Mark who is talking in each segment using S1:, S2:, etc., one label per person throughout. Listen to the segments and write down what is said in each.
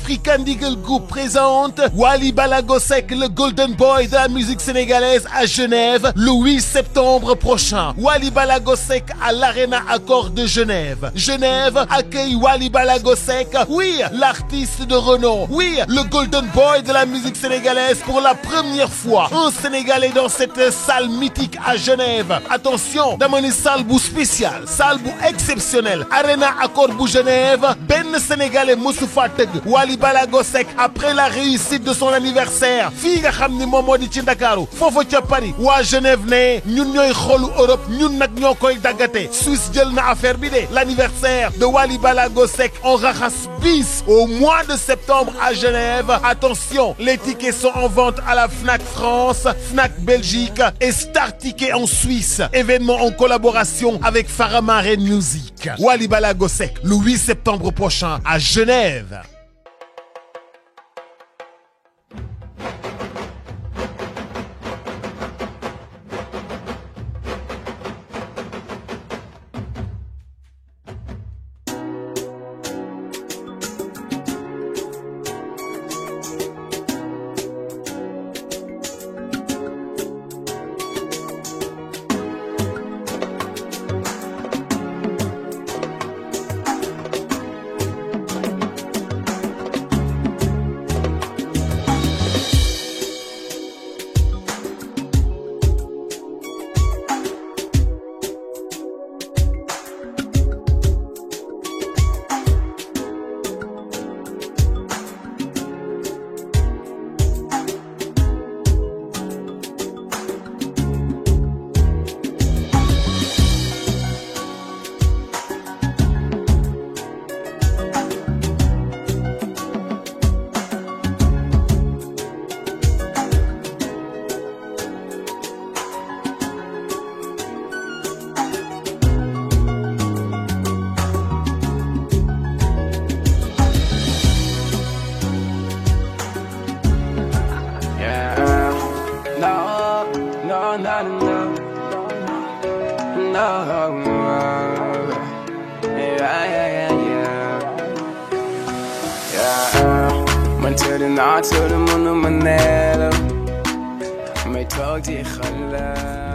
S1: African Eagle Group présente Wally Ballago Seck, le Golden Boy de la musique sénégalaise à Genève le 8 septembre prochain. Wally Ballago Seck à l'Arena Accor de Genève. Genève accueille Wally Ballago Seck, oui, l'artiste de renom, oui, le Golden Boy de la musique sénégalaise pour la première fois. Un Sénégalais dans cette salle mythique à Genève. Attention, dama ni salle bu spéciale, salle bu exceptionnelle. Arena Accor bu Genève, benn Sénégalais mosu fa tëgg. Wally Ballago Seck après la réussite de son anniversaire fii nga xam ni moom moo di ci Ndakaaru foofu ca Paris waa Genève ne ñun ñooy xoolu Europe ñun nag ñoo koy daggate. Suisse jël na affaire bi de l'anniversaire de Wally Ballago Seck en raxas bis au mois de septembre à Genève. Attention, les tickets sont en vente à la Fnac France, Fnac Belgique et Star Ticket en Suisse. Événement en collaboration avec Faramaren Music. Wally Ballago Seck le 8 septembre prochain à Genève.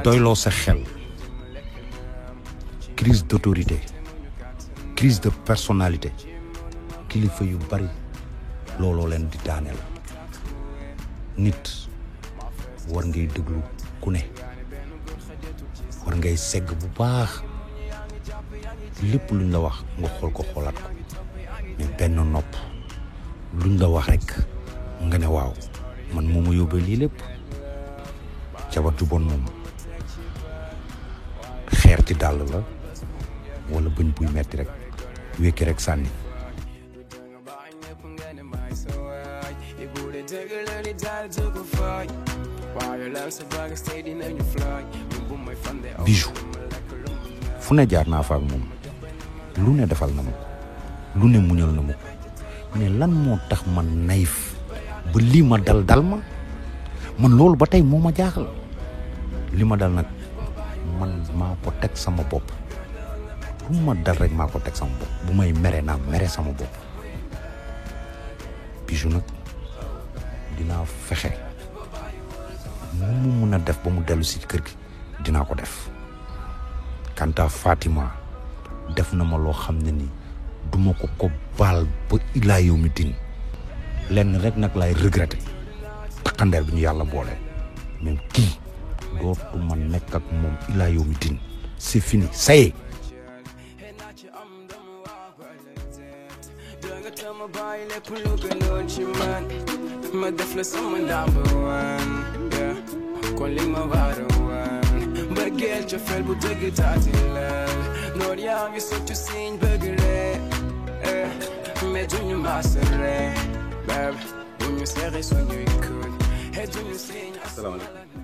S2: doyloo sa xel crise d'autorité crise de personnalité kilifa yu bari looloo leen di daaneel nit war ngay déglu ku ne war ngay segg bu baax lépp luñ la wax nga xool ko xoolaat ko mais benn nopp luñ la wax rek nga ne waaw man moo ma yóbbee lii lépp jabar ju bon moom xeer ci dàll la wala bëñ buy metti rek wékki rek sànni Bijou fu ne jaar naa fa ak moom lu ne defal na ma ko lu ne muñal na ma ko mais lan moo tax man naïf ba lii ma dal ma man loolu ba tey moo ma jaaxal li ma dal nag man maa ko teg sama bopp lu ma dal rek maa ko teg sama bopp bu may mere naa mere sama bopp Bijou nag dinaa fexe mu mun a def ba mu dellu si kër gi dinaa ko def kanta Fatima def na ma loo xam ne ni duma ko baal ba ilaa yow mi din lenn rek nag laay regretter takkandeer bi ñu yàlla boole même kii dootuma nekk ak moom ilaa yow mi din c'est fini ça y est.
S3: ma def la sama number one kon li ma war a wan mbëggeel cofeel bu dëgg taati lal noor yaa ngi soccu siñ bëgg ree mais duñu maasare bab duñu seexi suñuy kul et duñu siñ.
S4: Asalaamaaleykum.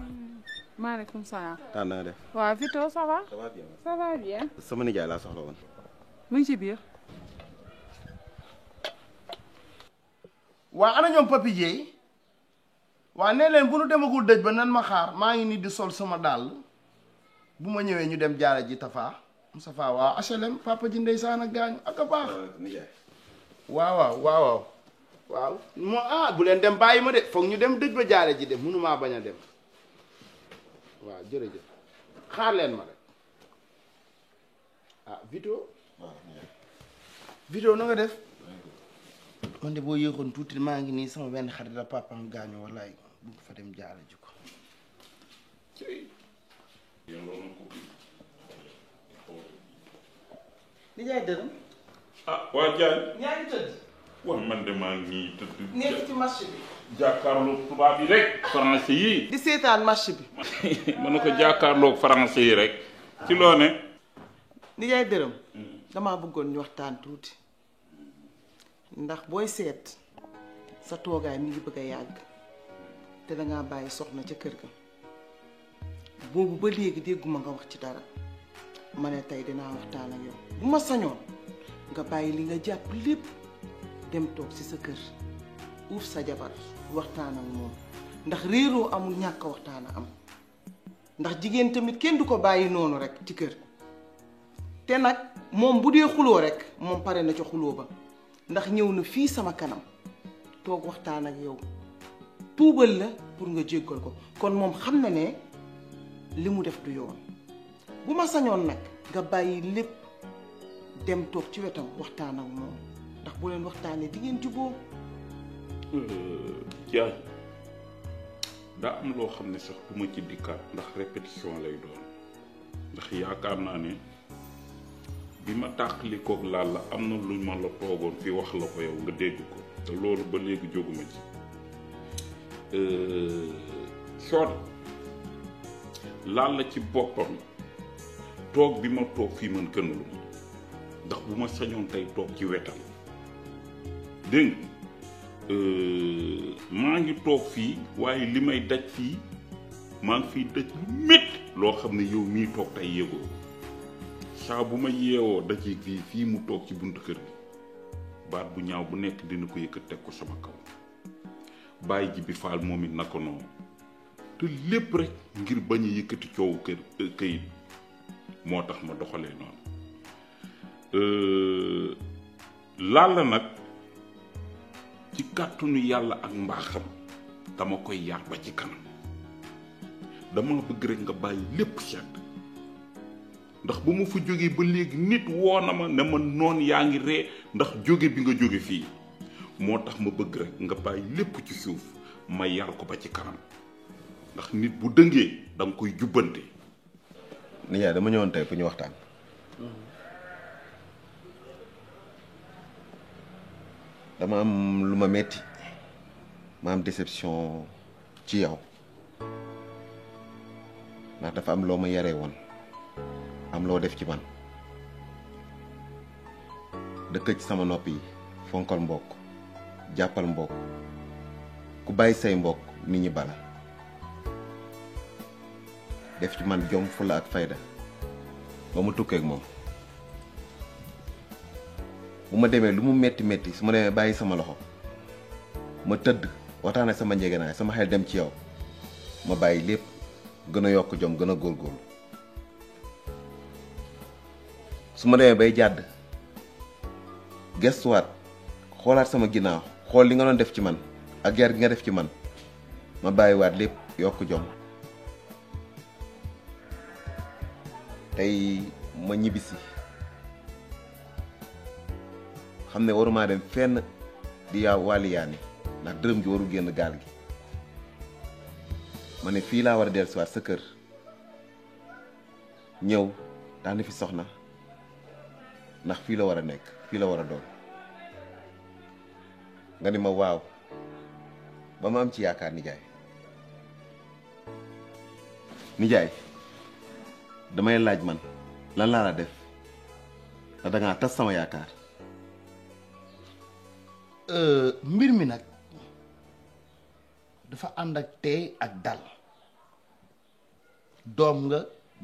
S5: maaleykum salaam.
S4: taan naa def.
S5: waaw Vito ça va.
S4: ça va bien.
S5: ça va bien.
S4: sama nijaay laa soxla woon.
S5: mu ngi ci biir.
S6: waa ana ñoom Papi Dieye waa nee leen bu nu demagul dëj ba nan ma xaar maa ngi nii di sol sama dàll bu ma ñëwee ñu dem jaara ji Tafa Moustapha waaw HLM papa ji ndeysaan ak gaañu ak a baax waaw waaw waaw waaw waaw bu leen dem bàyyi ma de foog ñu dem dëj ba jaare ji de mënumaa bañ a dem waaw jërëjëf xaar leen ma rek Vito na nga def man de boo yéexoon tuuti maa ngi nii sama benn xarit la papaam gaañu wallaay bugg fa dem jaare ji ko li jaay dërëm
S7: waa jaay
S6: ñaa ngi tëdd
S7: waaw man de maa ngi tëdd
S6: nekk ci marché bi
S7: jàkkaarloog tubaab yi rek français yi
S6: di seetaan marché bi
S7: mën na ko jàkkaarloog français yi rek ci loo ne
S6: li jaay dërëm damaa bëggoon ñu waxtaan tuuti ndax booy seet sa toogaay mi ngi bëgg a yàgg te dangaa bàyyi soxna ca kër ga boobu ba léegi dégguma nga wax ci dara ma ne tey dinaa waxtaan ak yow bu ma sañoon nga bàyyi li nga jàpp lépp dem toog ci sa kër uuf sa jabar waxtaan ak moom ndax réeroo amul ñàkk waxtaan a am ndax jigéen tamit kenn du ko bàyyi noonu rek ci kër te nag moom bu dee xuloo rek moom pare na ca xuloo ba ndax ñëw na fii sama kanam toog waxtaan ak yow tuubal la pour nga jéggal ko kon moom xam na ne li mu def du yoon bu ma sañoon nag nga bàyyi lépp dem toog ci wetam waxtaan ak moom ndax bu leen waxtaanee di ngeen juboo
S7: jaay daa am loo xam ne sax du ma ci dikkaat ndax répétition lay doon ndax yaakaar naa ne bi ma tàqalikoog laal la am na lu ma la toogoon fi wax la ko yow nga dégg ko te loolu ba léegi jóguma ci Soda laal la ci boppam toog bi ma toog fii man gënalu ma ndax bu ma sañoon tey toog ci wetam dégg maa ngi toog fii waaye li may daj fii maa ngi fiy daj lu métti loo xam ne yow mii toog tey yëgoo saa bu ma yeewoo dajee fii mu toog ci buntu kër gi baat bu ñaaw bu nekk dina ko yëkkat teg ko sama kaw bàyyi ji bi faal moom it naka noonu te lépp rek ngir bañ a yëkkati coowu këyit moo tax ma doxalee noonu laal la nag ci kàttanu yàlla ak mbaaxam dama koy yar ba ci kanam dama bëgg rek nga bàyyi lépp sedd ndax bu ma fa jógee ba léegi nit woo na ma ne ma noon yaa ngi ree ndax jóge bi nga jóge fii moo tax ma bëgg rek nga bàyyi lépp ci suuf ma yar ko ba ci kanam ndax nit bu dëngee da nga koy jubbante.
S4: nijaay dama ñëwoon tey pour ñu waxtaan. dama am lu ma metti ma am déception ci yow ndax dafa am loo ma yaree woon am loo def ci man dëkk ci sama nopp yi fonkal mbokk jàppal mbokk ku bàyyi say mbokk nit ñi bala def ci man jom fulla ak fayda ba mu tukkee ak moom bu ma demee lu mu metti metti su ma demee bàyyi sama loxo ma tëdd waxtaan ak sama njëgënaay sama xel dem ci yow ma bàyyi lépp gën a yokk jom gën a góorgóorlu su ma demee bay jàdd gestuwaat xoolaat sama ginnaaw xool li nga doon def ci man ak yar gi nga def ci man ma bàyyiwaat lépp yokk jom tey ma ñibbisi xam ne waruma dem fenn di yaa wàlli yaani ndax dërëm gi waru génn gaal gi ma ne fii laa war a dellusiwaat sa kër ñëw daal fi soxna ndax fii la war a nekk fii la war a doon nga ni ma waaw ba ma am ci yaakaar nijaay damay laaj man lan laa la def ndax dangaa tas sama yaakaar.
S6: mbir mi nag dafa ànd ak teey ak dal doom nga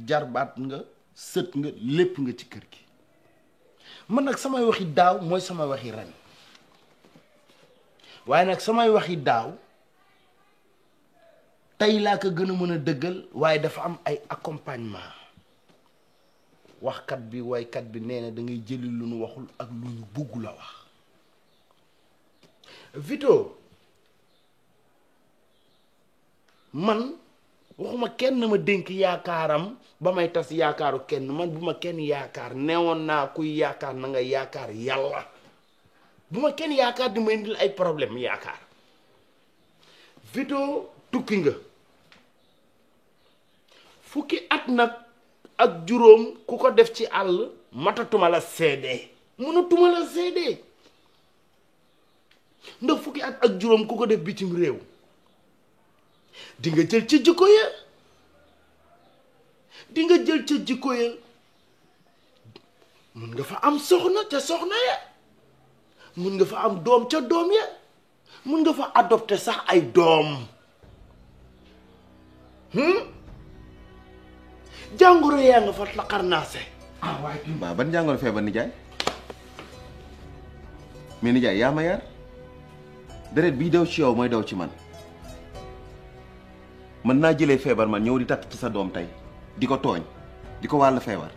S6: jarbaat nga sët nga lépp nga ci kër gi man nag samay waxi daaw mooy samay waxi ren waaye nag samay waxi daaw tey laa ko gën a mën a dëggal waaye dafa am ay accompagnement waxkat bi waykat bi nee na da ngay jëli lu nu waxul ak lu ñu bugg la wax
S8: Vito man waxuma kenn ma dénk yaakaaram ba may tas yaakaaru kenn man bu ma kenn yaakaar neewoon naa kuy yaakaar na nga yaakaar yàlla bu ma kenn yaakaar di ma indil ay problème yaakaar Vito tukki nga fukki at nag ak juróom ku ko def ci àll matatuma la seede mënatuma la seede ndax fukki at ak juróom ku ko def bitim réew di nga jël ca jikko ya di nga jël ca jikko ya mun nga fa am soxna ca soxna ya mun nga fa am doom ca doom ya mun nga fa adopter sax ay doom jàngoro yaa nga fa laqarnaase
S4: waaye waaw ban jàngoro feebar nijaay mais nijaay yaa ma yar deret bii daw ci yow mooy daw ci man mën naa jëlee feebar man ñëw di takk ci sa doom tey di ko tooñ di ko wàll feebar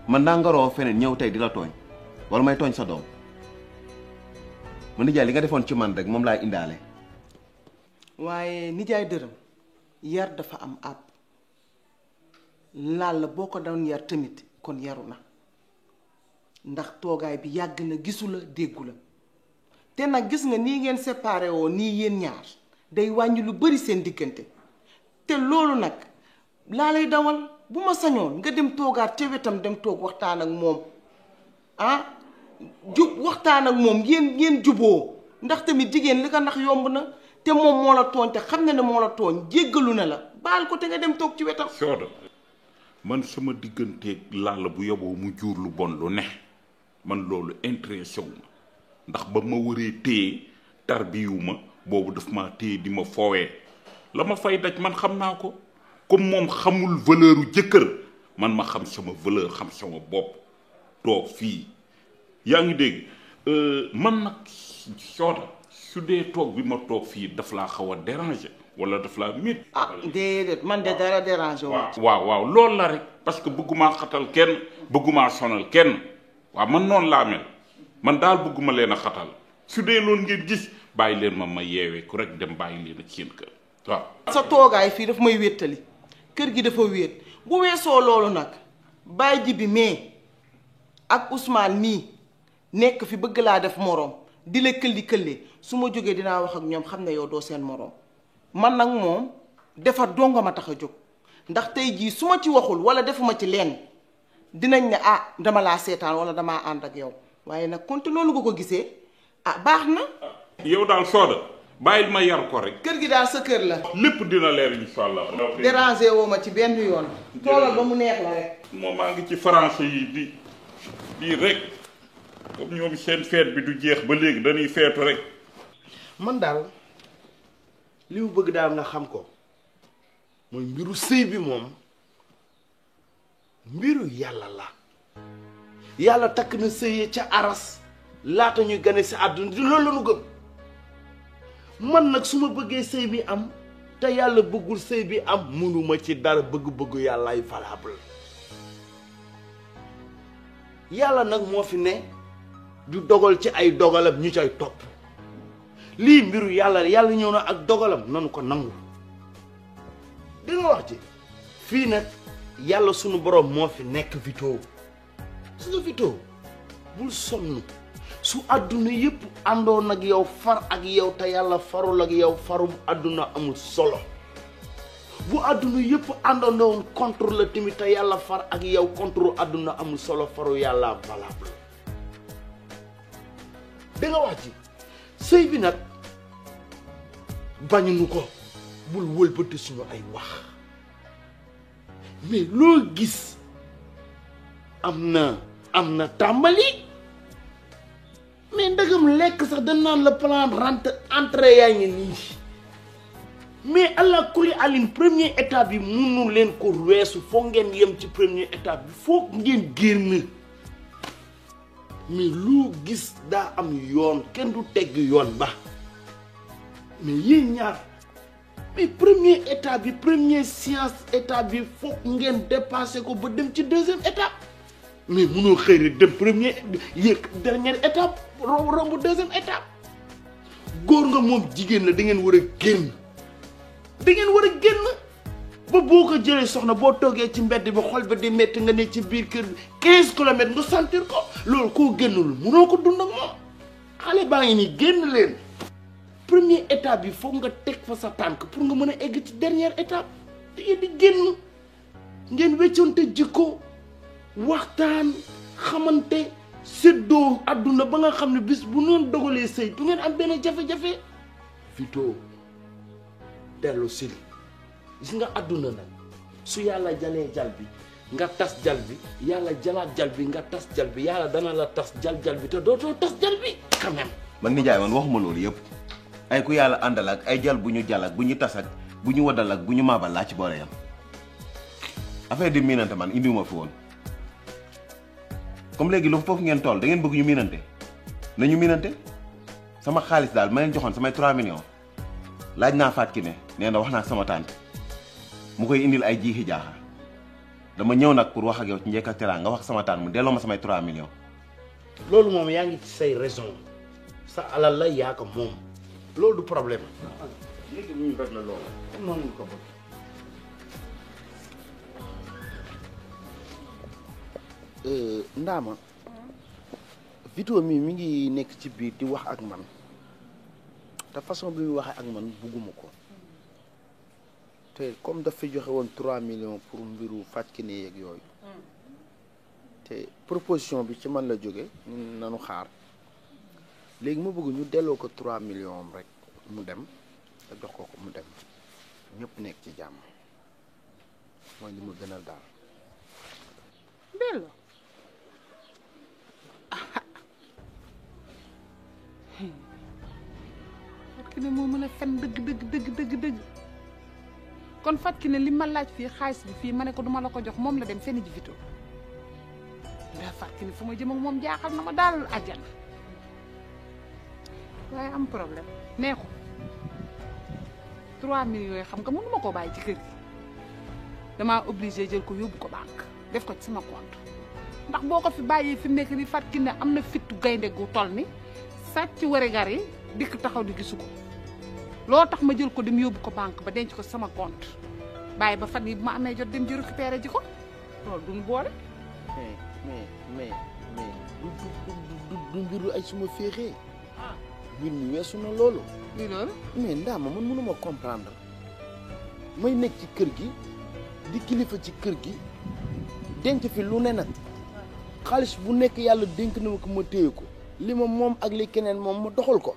S4: man naa ngaroo feneen ñëw tey di la tooñ wala may tooñ sa doom man nijaay li nga defoon ci man rek moom laa indaale.
S6: waaye nijaay dërëm yar dafa am àpp laal la boo ko doon yar tamit kon yaru na ndax toogaay bi yàgg na gisu la déggu la te nag gis nga nii ngeen séparé woo nii yéen ñaar day wàññi lu bari seen diggante te loolu nag laa lay dawal bu ma sañoon nga dem toogaat ca wetam dem toog waxtaan ak moom waxtaan ak moom ngeen juboo ndax tamit jigéen li ko ndax yomb na te moom moo la tooñ te xam na ne moo la tooñ jéggalu na la baal ko te nga dem toog ci wetam.
S7: Soda man sama digganteeg Lalla bu yoboo mu jur lu bon lu ne man loolu intéressé wu ma ndax ba ma waree téye tarbiyu ma boobu daf ma téye di ma foowee la ma fay daj man xam naa ko comme moom xamul valeuru jëkkër man ma xam sama valeur xam sama bopp toog fii yaa ngi dégg man nag Soda su dee toog bi ma toog fii daf laa xaw a déranger wala daf laa mit
S6: déedéet man de dara déranger
S7: waaw loolu la rek parce que bëggumaa xatal kenn bëggumaa sonal kenn waaw man noonu laa mel man daal bëgguma leen a xatal su dee loolu ngeen gis bàyyi leen ma yeewee ku rek dem bàyyi leen ak seen kër waaw.
S6: sa toogaay fii daf may wéttali kër gi dafa wéet bu weesoo loolu nag bàyyi ji bi mais ak Ousmane mii nekk fi bëgg laa def moroom di la këlli su ma jógee dinaa wax ak ñoom xam ne yow doo seen moroom man nag moom defar donga ma tax a jóg ndax tey jii su ma ci waxul wala defuma ci lenn dinañ ne dama laa seetaan wala damaa ànd ak yow waaye nag konte loolu nga ko gisee baax na.
S7: yow daal Soda bàyyil ma yar ko rek.
S6: kër gi daal sa kër la.
S7: lépp dina leer incha allah.
S6: déranger woo ma ci benn yoon. toogal ba mu neex la rek.
S7: moom maa ngi ci français yi di rek comme ñoom seen feet bi du jeex ba léegi dañuy feetu rek.
S8: man daal li mu bëgg daal nga xam ko mooy mbiru sëy bi moom mbiru yàlla la yàlla takk na sëy ca aras laata ñuy gane si àdduna di loolu la ñu gëm man nag su ma bëggee sëy bi am te yàlla bëggul sëy bi am mënuma ci dara bëgg-bëggu yàllaay valable yàlla nag moo fi ne du dogal ci ay dogalam ñu cay topp lii mbiru yàlla ñëw na ak dogalam nanu ko nangu di nga wax ci fii nag yàlla sunu borom moo fi nekk Vito su nga Vito bul sonn su àdduna yépp àndoon ak yow far ak yow te yàlla farul ak yow farum àdduna amul solo bu àdduna yépp àndoon woon contre la tamit te yàlla far ak yow contre àdduna amul solo faru yàlla valable da nga wax ci sëy bi nag bañuñu ko bul wëlbati suñu ay wax mais loo gis am na tàmbali mais ndagam lekk sax dañ naan la plan entrée yaa ngi nii mais allah kulli alim première étape bi mënu leen ko weesu foog ngeen yem ci première étape bi foog ngeen génn mais loo gis daa am yoon kenn du tegg yoon ba mais yéen ñaar mais première étape bi première séance étape bi foog ngeen dépassé ko ba dem ci deuxième étape mais munoo xëy rek dem premier yéeg dernière étape romb deuxième étape góor nga moom jigéen la da ngeen war a génn ba boo ko jëlee soxna boo toogee ci mbedd bi xol ba di métti nga ne ci biir kër bi 15 kilomètres nga sentir ko loolu koo génnul munoo ko dund ak moom xale baa ngi nii génn leen première étape bi foog nga teg fa sa tànk pour nga mën a egg ci dernière étape da ngeen di génn ngeen weccoonte jikko waxtaan xamante séddoo àdduna ba nga xam ne bis bu ngeen dogalee sëy du ngeen am benn jafe-jafe Vito dellu sil gis nga àdduna nag su yàlla jalee jal bi nga tas jal bi yàlla jalaat jal bi nga tas jal bi yàlla dana la tas jal bi te dootoo tas jal bi quand même
S4: man nijaay man waxuma loolu yëpp ay ku yàlla àndal ak ay jal bu ñu jal ak bu ñu tas ak bu ñu waddal ak bu ñu maabal laa ci boole yam affaire di miinante man indiwuma fi woon comme léegi lu foofu ngeen toll da ngeen bëgg ñu miinante nañu miinante sama xaalis daal ma leen joxoon samay 3 millions laaj naa faat ki ne nee na wax naa sama tante mu koy indil ay jiixi jaaxa dama ñëw nag pour wax ak yow ci njëkk ak teraanga nga wax sama tante mu delloo ma samay 3 millions.
S8: loolu moom yaa ngi ci say raison sa alal la yaa ko moom loolu du problème léegi ñu rek la loolu noonu ñu ko bëgg. Ndaama Vito mi ngi nekk ci biir di wax ak man te façon bi muy waxee ak man bugguma ko te comme daf fi joxe woon 3 millions pour mbiru faj ki ne yeeg yooyu te proposition bi ci man la jóge ñun nanu xaar léegi ma bëgg ñu delloo ko 3 millions am rek mu dem te jox ko mu dem ñëpp nekk ci jàmm mooy li ma gënal daal.
S5: delloo Fatou Kiné moo mën a fen dëgg kon Fatou Kiné li ma laaj fii xaalis bi fii ma ne ko duma la ko jox moom la dem fenn ji Vito ndax Fatou Kiné fu ma jëm ak moom jaaxal na ma daal àjjana waaye am problème nee ko 3 millions yooyu xam nga mënu ma koo bàyyi ci kër gi damaa obligé jël ko yóbbu ko banque def ko ci sama compte ndax boo ko fi bàyyee fi mu nekk nii Fatou Kiné am na fittu gaynde gu toll ni sàcc waregar yi dikk taxaw di gisu ko loo tax ma jël ko dem yóbbu ko banque ba denc ko sama compte bàyyi ba fan yi bu ma amee jot dem ji récupéré ji ko loolu duñu boole.
S8: mais du mbiru ay suma féexee mbir mi weesu na loolu.
S5: lii loolu.
S8: mais Ndaama man mënuma comprendre may nekk ci kër gi di kilifa ci kër gi denc fi lu ne nag xaalis bu nekk yàlla dénk na ma ko ma téye ko li ma moom ak li keneen moom ma doxal ko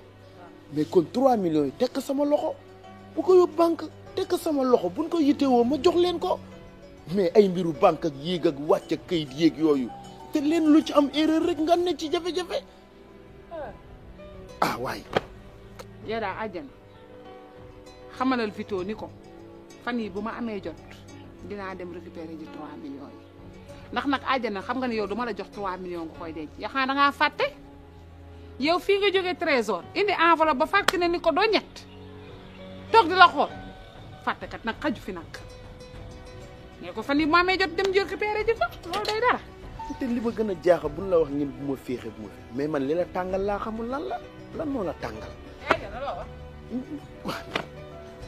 S8: mais kon 3 millions yi tekk sama loxo bu ko yóbbu banque tekk sama loxo buñ ko yittewoo ma jox leen ko mais ay mbiru banque ak yéeg ak wàcc ak kayit yéeg yooyu te leen lu ci am erreur rek nga ne ci jafe-jafe ah waay.
S5: yaa daa àjjana xamalal Vito ni ko fan yi bu ma amee jot dinaa dem récupérer ji 3 millions yi ndax nag àjjana xam nga ne yow duma la jox 3 millions nga koy denc yaa xam da ngaa fàtte yow fii nga jógee trésor indi enveloppe ba Fatou Kiné ni ko doo ñett toog di la xool fàtte kat nag xaju fi nag ne ko fan yi bu ma amee jot dem ji récupérer ji ko loolu day dara.
S8: te li ma gën a jaaxal buñ la wax ngeen bu ma féexe bu ma fi mais man li la tàngal laa xamul lan moo la tàngal.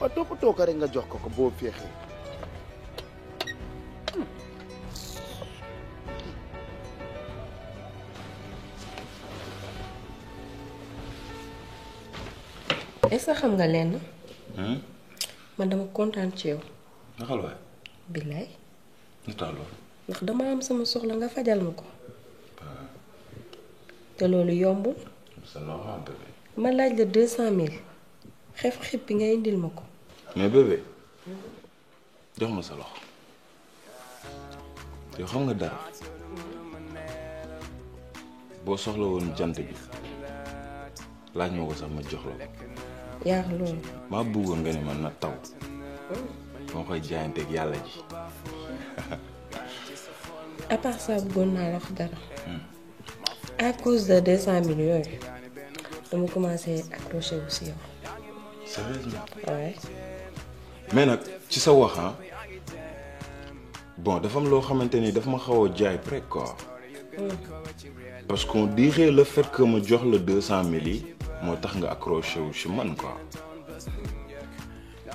S8: waaw toppatoo ko rek nga jox ko boo féexee.
S9: est-ce que xam nga lenn. man dama kontaan ci yow.
S7: naxal waay.
S9: billaay.
S7: lu tax loolu.
S9: ndax dama am sama soxla nga fajal ma ko. te loolu yombul.
S7: c'est normal bébé.
S9: ma laaj la 200000 xef bi nga indil ma ko.
S7: mais bébé jox ma sa loxo yow xam nga dara boo soxla woon jant bi laaj ma ko sax ma jox la ko.
S9: yaa loolu.
S7: maa bëggoon nga ne man na taw moo koy jaayanteeg yàlla ji.
S9: à part ça bëggoon naa la wax dara. à cause de 200000 yooyu dama commencé accroché wu si yow.
S7: sérieusement.
S9: waaye.
S7: mais nag ci sa wax bon dafa am loo xamante ni daf ma xaw a jaay prek quoi parce qu'on dirait le fait que ma jox la 200 000 yi moo tax nga accroché wu ci man quoi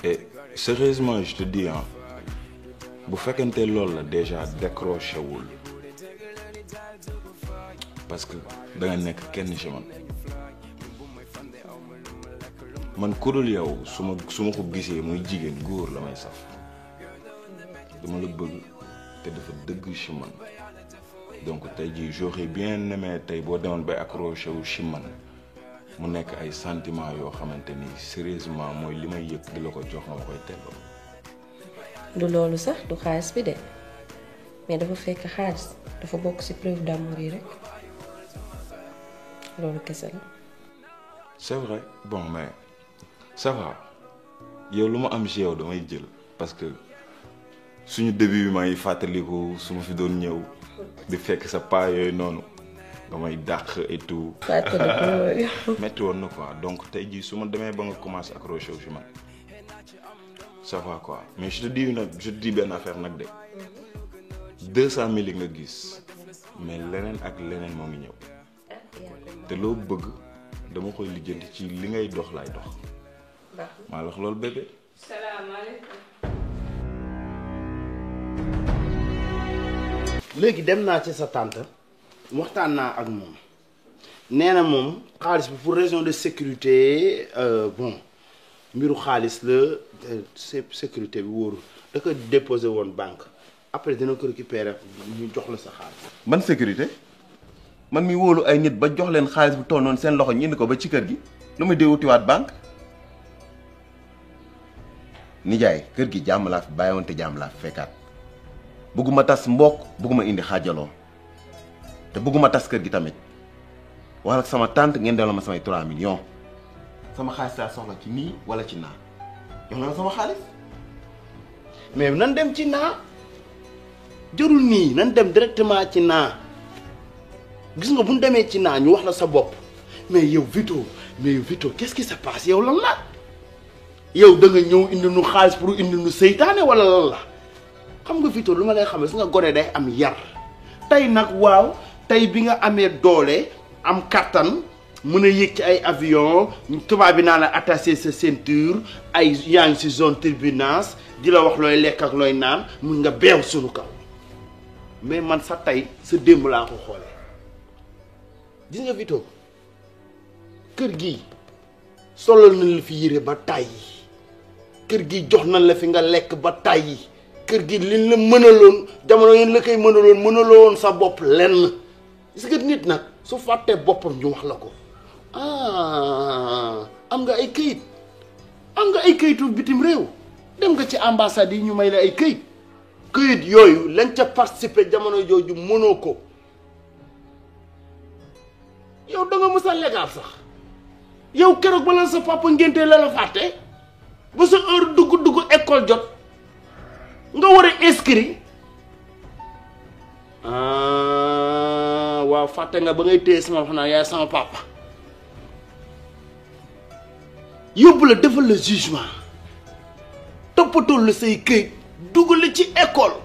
S7: et sérieusement je te dis hein bu fekkente loolu la déjà décroché wul parce que da nga nekk kenn ci man ku dul yow su ma ko gisee muy jigéen góor la may saf dama la bëgg te dafa dëgg ci man donc tey jii j'aurais bien aimé tey boo demoon bay accroché wu ci man mu nekk ay sentiments yoo xamante ni sérieusement mooy li may yëg di la ko jox nga ma koy telloo.
S9: du loolu sax du xaalis bi de mais dafa fekk xaalis dafa bokk ci preuve d'amour yi rek loolu kese la.
S7: c'est vrai bon mais ça va yow lu ma am ci yow damay jël parce que suñu début bi may fàttaliku su ma fi doon ñëw di fekk sa paa yooyu noonu damay dàq et tout. metti woon na quoi donc tey jii su ma demee ba nga commencé accroché wu ci man ça va quoi mais je te dis benn affaire nag de 200 000 yi nga gis mais leneen ak leneen moo ngi ñëw te loo bëgg dama koy lijjanti ci li ngay dox laay dox. maa wax loolu bébé.
S9: salaamaaleykum.
S8: léegi dem naa ci sa tante waxtaan naa ak moom nee na moom xaalis bi pour raison de sécurité bon mbiru xaalis la sécurité bi wóorul da ko déposé woon banque après dina ko récupérer ñu jox la sa xaalis.
S4: ban sécurité man mi wóolu ay nit ba jox leen xaalis bu toll noonu seen loxo ñu indi ko ba ci kër gi lu muy déwutiwaat banque. nijaay kër gi jàmm laa fi bàyyiwoon te jàmm laa fi fekkaat bëgguma tas mbokk bëgguma indi xaajaloo te bëgguma tas kër gi tamit wax ak sama tante ngeen delloo ma samay 3 millions sama xaalis laa soxla ci nii wala ci naa jox na sama xaalis.
S8: mais nan dem ci naa jarul nii nan dem directement ci naa gis nga bu ñu demee ci naa ñu wax la sa bopp mais yow Vito qu'est-ce qui se passe yow lan la. yow da nga ñëw indi nu xaalis pour indi nu seytaane wala lan la xam nga Vito lu ma lay xamal su nga gone day am yar tey nag waaw tey bi nga amee doole am kattan mën a yéeg ci ay avion tubaab bi naa la attaché sa ceinture ay yaa ngi si zone turbulence di la wax looy lekk ak looy naan mun nga beew sunu kaw mais man sa tey sa démb laa ko xoolee gis nga Vito kër gi solal nañ la fi yére ba tàyyi kër gi jox nañ la fi nga lekk ba tàyyi kër gi liñ la mënaloon jamono yéen la koy mënaloo woon sa bopp lenn gis nga nit nag su fàttee boppam ñu wax la ko am nga ay këyitu bitim réew dem nga ci ambassade yi ñu may la ay këyit yooyu lañ ca participer jamono jooju mënoo ko yow da nga mës a légal sax yow keroog bala sa papa ngénte la fàtte ba sa heure dugg école jot nga war a inscrit waaw fàtte nga ba ngay téye sama wax naa yaay sama papa yóbbu la defal la jugement toppatoo la say këyit dugg la ci école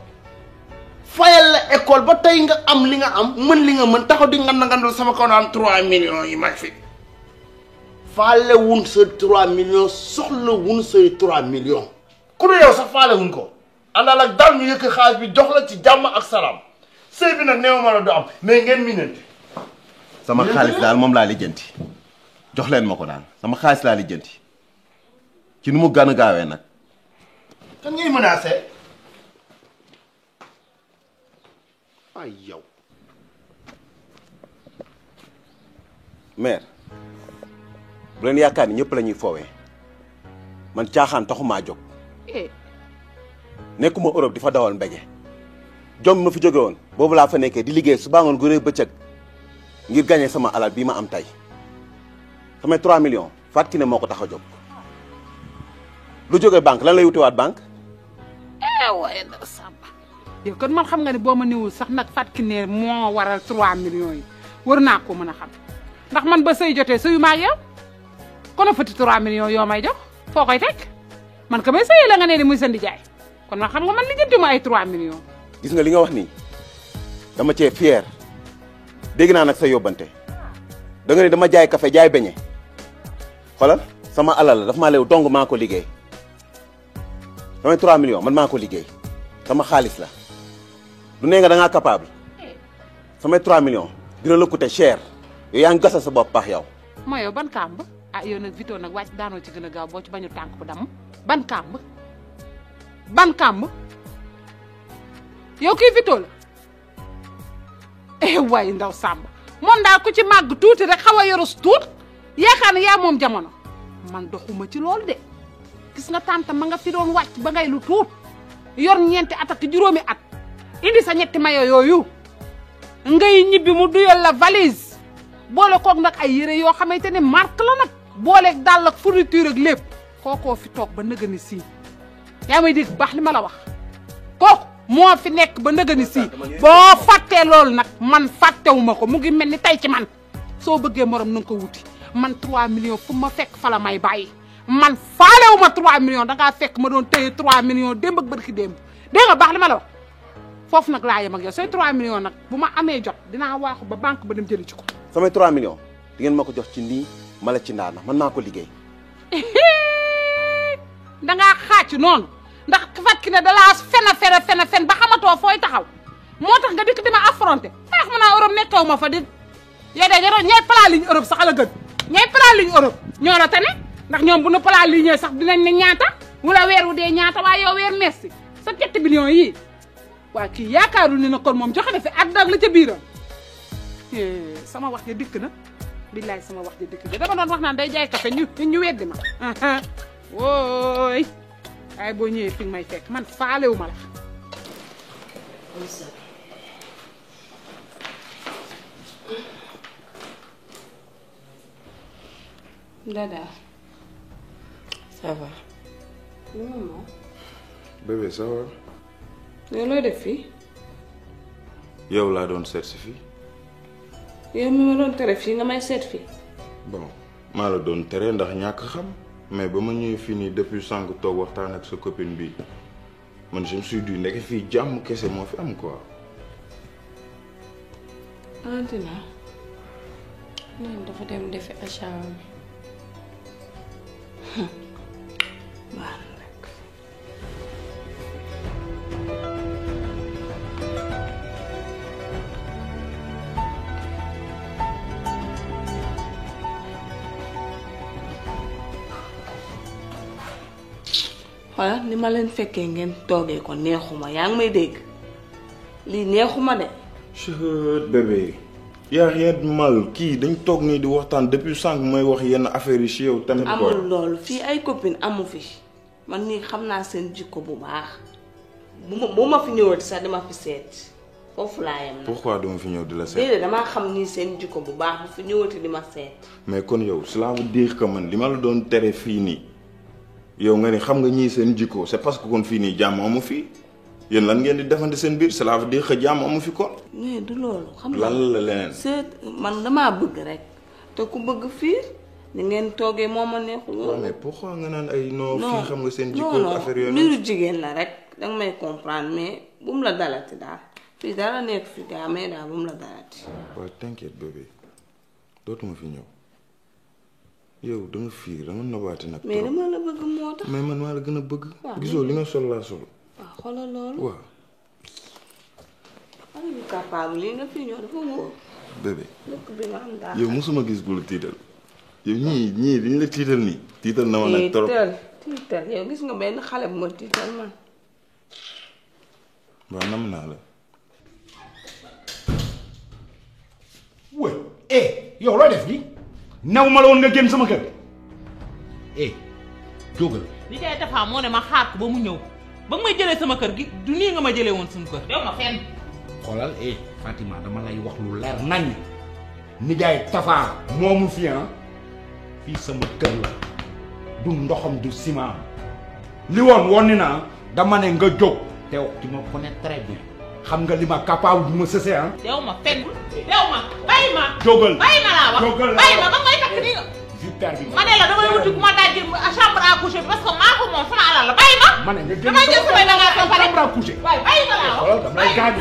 S8: fayal la école ba tey nga am li nga am mën li nga mën taxaw di ngandal sama kaw naan 3 millions yi may fi faale wun sa 3 millions soxla wun say 3 millions ku ne yow sax faale wun ko àndal ak daal ñu yëkk xaalis bi jox la ci jàmm ak salaam sëy bi nag néew ma la du am mais ngeen minante
S4: sama xaalis daal moom laa lijjanti jox leen ma ko daal sama xaalis laa lijjanti ci nu mu gën a gaawee nag.
S8: kan ngay menacé ay yow.
S4: mère bu leen yaakaar ni ñëpp la ñuy foowee man caaxaan taxumaa jóg nekkuma Europe di fa dawal mbége jom ma fi jóge woon boobu laa fa nekkee di liggéey su baangoon gurée bëccëg ngir gagné sama alal bii ma am tey samay 3 millions Fatou Kiné moo ko tax a jóg lu jógee banque lan lay wutiwaat banque.
S5: waaye nag Samba yow kon man xam nga ne boo ma niwul sax nag Fatou Kiné moo waral 3 millions yi war naa ko mën a xam ndax man ba sëy jotee sëyu maa ak yow kon a fëti 3 millions yoo may jox foo koy teg man ka may sëyi la nga ne ni muy sa ndijaay kon man xam nga man lijjanti ma ay 3 millions.
S4: gis nga li nga wax nii dama cee fier dégg naa nag sa yóbbante da nga ne dama jaay café jaay beñe xoolal sama alal la dafa maa leew dong maa ko liggéey samay 3 millions man maa ko liggéey sama xaalis la du nee nga da ngaa capable samay 3 millions dina la coûter cher yow yaa ngi gasal sa bopp paax yow.
S5: mooy yow ban kàmb ah yow nag Vito nag wàcc daanoo ci gën a gaaw boo ci bañu tànk bu damm ban kàmb yow kii Vito la waaye ndaw Samba moom daal ku ci màgg tuuti rek xaw a yorus tuut yaakaar ne yaa moom jamono man doxuma ci loolu de gis nga tànta ma nga fi doon wàcc ba ngay lu tuut yor ñeenti at ak juróomi at indi sa ñetti mayo yooyu ngay ñibbi mu duyal la valise boole koog nag ay yére yoo xamante ne marque la nag booleeg dàll ak fourniture ak lépp kookoo fi toog ba nëgëni sii yaa may dégg baax li ma la wax kooku moo fi nekk ba nëgëni sii boo fàttee loolu nag man fàttewuma ko mu ngi mel ni tey ci man soo bëggee morom na nga ko wuti man 3 millions fu ma fekk fa la may bàyyi man faalewuma 3 millions dangaa fekk ma doon téye 3 millions démb ak bërki démb dégg nga baax li ma la wax foofu nag laa yem ak yow say 3 millions nag bu ma amee jot dinaa waaxu ba banque ba dem jëli ci ko.
S4: samay 3 millions di ngeen ma ko jox ci nii mala ci ndaar man maa ko liggéey.
S5: dangaa xàcc noonu ndax fat ki ne dalaa fen ba xamatoo fooy taxaw moo tax nga dikk di ma affronté tax ma naa Europe nekkaw ma fa di yow de ñooy plan ligne Europe sax la gën ñooy plan ligne Europe ñoo la tane ndax ñoom bu nu plan ligne sax dinañ ne ñaata wala weer wu dee ñaata waaye yow weer merci sa 7 millions yii waa kii yaakaaru ni na kon moom joxe na fi àdduna ak la ca biiram sama wax ja dikk na billaay sama wax ja dikk na dama doon wax naan day jaay café ñu weddi ma wooy waaye boo ñëwee fi nga may fekk man faalewu ma la.
S9: Dada ça va. non.
S7: bébé ça va.
S9: yow looy def fii.
S7: yow laa doon seet si fii.
S9: yow mi ma doon tere fii nga may seet fii.
S7: bon maa la doon tere ndax ñàkk xam mais ba ma ñëwee fii nii depuis sànq toog waxtaan ak sa copine bi man je me suis dit nekk fii jàmm kese moo fi am quoi.
S9: Valentina nee dafa dem defi achat baax na rek. voilà ni ma leen fekkee ngeen toogee ko neexuma yaa ngi may dégg lii neexuma de.
S7: chut bébé yaa rien de mal kii dañ toog nii di waxtaan depuis sànq may wax yenn affaire yi si yow tamit.
S9: amul loolu fii ay copine amu fi man nii xam naa seen jikko bu baax bu ma fi ñëwati sax dama fi seet foofu laa yem.
S7: pourquoi duma fi ñëw di la seet.
S9: déedéet damaa xam nii seen jikko bu baax bu fi ñëwati di ma seet.
S7: mais kon yow cela veut dire que man li ma la doon tere fii nii yow nga ni xam nga ñii seen jikko c'est parce que kon fii nii jàmm amu fi yéen lan ngeen di defante seen biir cela veut dire que jàmm amu fi kon.
S9: mais du loolu. xam nga
S7: lan la leneen.
S9: seet man damaa bëgg rek te ku bëgg fii ni ngeen toogee moo ma neexul.
S7: waaw mais pourquoi nga naan ay non fii xam nga seen jikko affaire yooyu.
S9: mbiru jigéen la rek danga may comprendre mais bu mu la dalati daal fii dara nekk fi gaa mais daal bu mu la dalati.
S7: waaw t'inquiète bébé dootuma fi ñëw yow danga fiir danga nobaati nag.
S9: mais dama la bëgg moo tax.
S7: mais man maa la gën a bëgg. gisoo li nga sol laa sol.
S9: waaw xoolal loolu.
S7: waaw.
S9: xam nga capable lii nga fi ñëw dafa wóor.
S7: bébé
S9: dëkk bi nga am daal.
S7: yow mosuma gis bu la tiital yow ñii liñ la tiital nii. tiital na ma nag trop
S9: tiital yow gis nga benn xale bu ma tiital man.
S7: waaw nam naa la.
S2: wëy yow looy def nii new ma la woon nga génn sama kër jógal.
S10: li jaay Tafa moo ne ma xaar ko ba mu ñëw ba nga may jëlee sama kër gi du nii nga ma jëlee woon suñu kër. dew ma fenn.
S2: xoolal Fatima dama lay wax lu leer nañ nijaay Tafa moomu fi fii sama kër la du ndoxam du ciment li woon ni naa dama ne nga jóg te tu me connais très bien xam nga li ma capable bu ma sësee
S10: dew ma fenn dew ma bàyyi ma.
S2: jógal
S10: bàyyi ma laa wax
S2: jógal
S10: bàyyi ma ba ngay takk nii nga. ma ne la damay wuti ku ma daaj chambre à coucher parce que maa ko moom sama alal la bàyyi ma.
S2: ma ne nga génn
S10: damay jël samay bagages ba pare
S2: chambre à coucher.
S10: waaye bàyyi ma laa wax
S2: xoolal dama lay gaañ